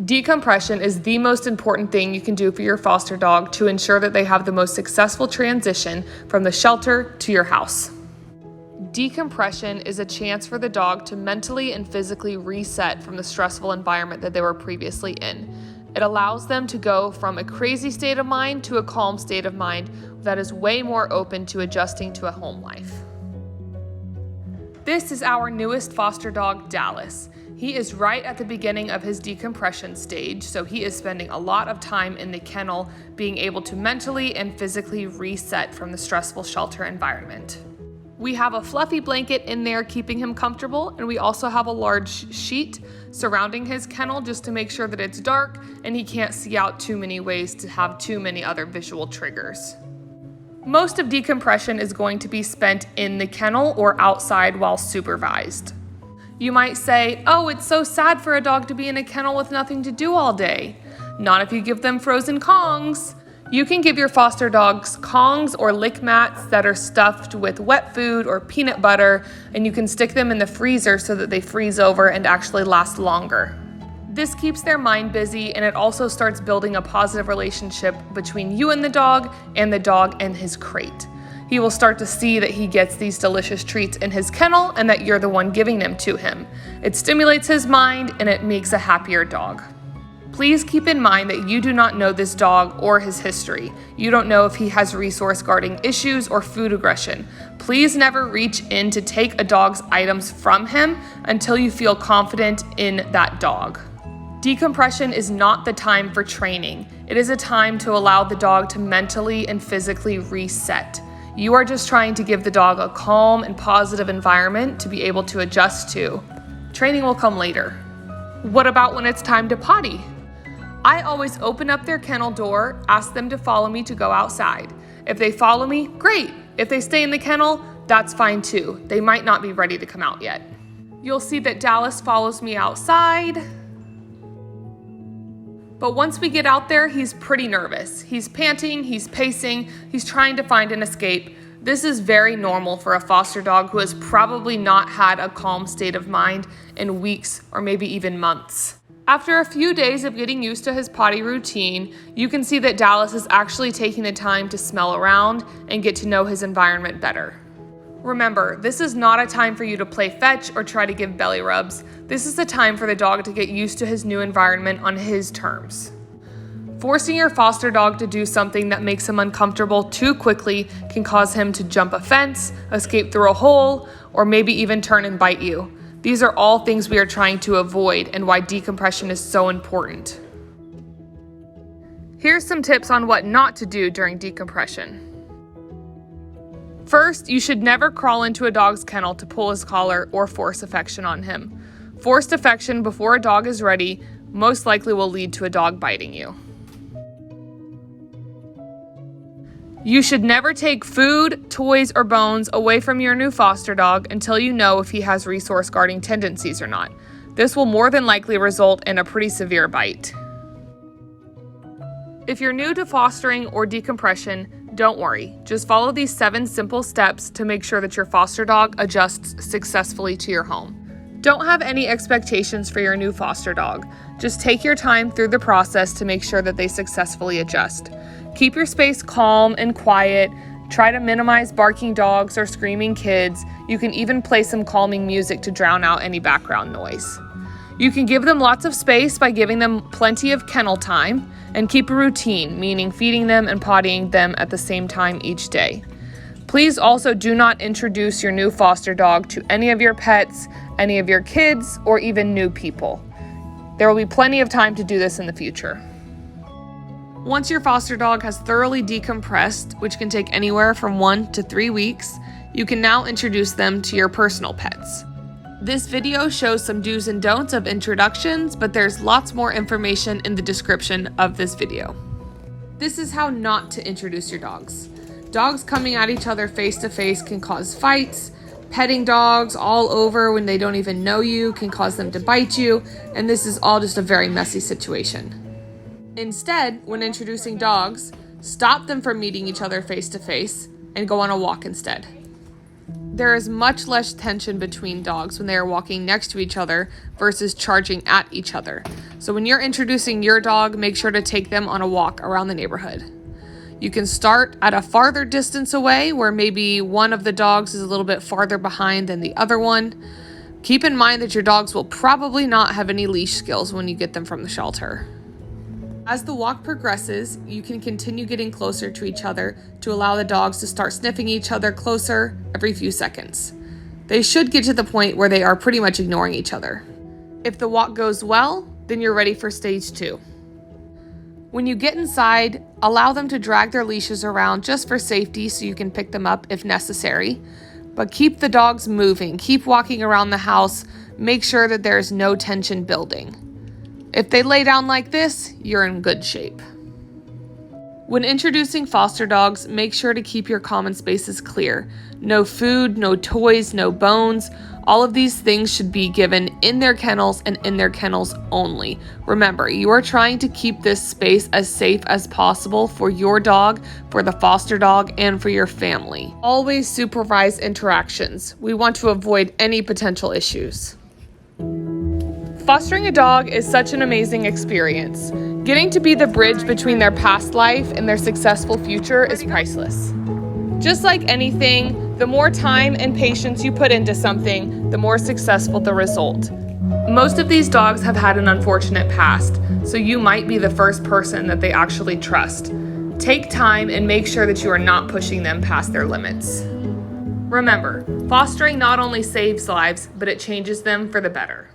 Decompression is the most important thing you can do for your foster dog to ensure that they have the most successful transition from the shelter to your house. Decompression is a chance for the dog to mentally and physically reset from the stressful environment that they were previously in. It allows them to go from a crazy state of mind to a calm state of mind that is way more open to adjusting to a home life. This is our newest foster dog, Dallas. He is right at the beginning of his decompression stage, so he is spending a lot of time in the kennel being able to mentally and physically reset from the stressful shelter environment. We have a fluffy blanket in there keeping him comfortable, and we also have a large sheet surrounding his kennel just to make sure that it's dark and he can't see out too many ways to have too many other visual triggers. Most of decompression is going to be spent in the kennel or outside while supervised. You might say, oh, it's so sad for a dog to be in a kennel with nothing to do all day. Not if you give them frozen Kongs. You can give your foster dogs Kongs or lick mats that are stuffed with wet food or peanut butter, and you can stick them in the freezer so that they freeze over and actually last longer. This keeps their mind busy, and it also starts building a positive relationship between you and the dog and his crate. He will start to see that he gets these delicious treats in his kennel and that you're the one giving them to him. It stimulates his mind and it makes a happier dog. Please keep in mind that you do not know this dog or his history. You don't know if he has resource guarding issues or food aggression. Please never reach in to take a dog's items from him until you feel confident in that dog. Decompression is not the time for training. It is a time to allow the dog to mentally and physically reset. You are just trying to give the dog a calm and positive environment to be able to adjust to. Training will come later. What about when it's time to potty? I always open up their kennel door, ask them to follow me to go outside. If they follow me, great. If they stay in the kennel, that's fine too. They might not be ready to come out yet. You'll see that Dallas follows me outside. But once we get out there, he's pretty nervous. He's panting, he's pacing, he's trying to find an escape. This is very normal for a foster dog who has probably not had a calm state of mind in weeks or maybe even months. After a few days of getting used to his potty routine, you can see that Dallas is actually taking the time to smell around and get to know his environment better. Remember, this is not a time for you to play fetch or try to give belly rubs. This is the time for the dog to get used to his new environment on his terms. Forcing your foster dog to do something that makes him uncomfortable too quickly can cause him to jump a fence, escape through a hole, or maybe even turn and bite you. These are all things we are trying to avoid and why decompression is so important. Here's some tips on what not to do during decompression. First, you should never crawl into a dog's kennel to pull his collar or force affection on him. Forced affection before a dog is ready most likely will lead to a dog biting you. You should never take food, toys, or bones away from your new foster dog until you know if he has resource guarding tendencies or not. This will more than likely result in a pretty severe bite. If you're new to fostering or decompression, don't worry. Just follow these 7 simple steps to make sure that your foster dog adjusts successfully to your home. Don't have any expectations for your new foster dog. Just take your time through the process to make sure that they successfully adjust. Keep your space calm and quiet. Try to minimize barking dogs or screaming kids. You can even play some calming music to drown out any background noise. You can give them lots of space by giving them plenty of kennel time, and keep a routine, meaning feeding them and pottying them at the same time each day. Please also do not introduce your new foster dog to any of your pets, any of your kids, or even new people. There will be plenty of time to do this in the future. Once your foster dog has thoroughly decompressed, which can take anywhere from 1 to 3 weeks, you can now introduce them to your personal pets. This video shows some do's and don'ts of introductions, but there's lots more information in the description of this video. This is how not to introduce your dogs. Dogs coming at each other face to face can cause fights. Petting dogs all over when they don't even know you can cause them to bite you, and this is all just a very messy situation. Instead, when introducing dogs, stop them from meeting each other face to face and go on a walk instead. There is much less tension between dogs when they are walking next to each other versus charging at each other. So when you're introducing your dog, make sure to take them on a walk around the neighborhood. You can start at a farther distance away where maybe one of the dogs is a little bit farther behind than the other one. Keep in mind that your dogs will probably not have any leash skills when you get them from the shelter. As the walk progresses, you can continue getting closer to each other to allow the dogs to start sniffing each other closer every few seconds. They should get to the point where they are pretty much ignoring each other. If the walk goes well, then you're ready for stage 2. When you get inside, allow them to drag their leashes around just for safety so you can pick them up if necessary. But keep the dogs moving, keep walking around the house, make sure that there's no tension building. If they lay down like this, you're in good shape. When introducing foster dogs, make sure to keep your common spaces clear. No food, no toys, no bones. All of these things should be given in their kennels and in their kennels only. Remember, you are trying to keep this space as safe as possible for your dog, for the foster dog, and for your family. Always supervise interactions. We want to avoid any potential issues. Fostering a dog is such an amazing experience. Getting to be the bridge between their past life and their successful future is priceless. Just like anything, the more time and patience you put into something, the more successful the result. Most of these dogs have had an unfortunate past, so you might be the first person that they actually trust. Take time and make sure that you are not pushing them past their limits. Remember, fostering not only saves lives, but it changes them for the better.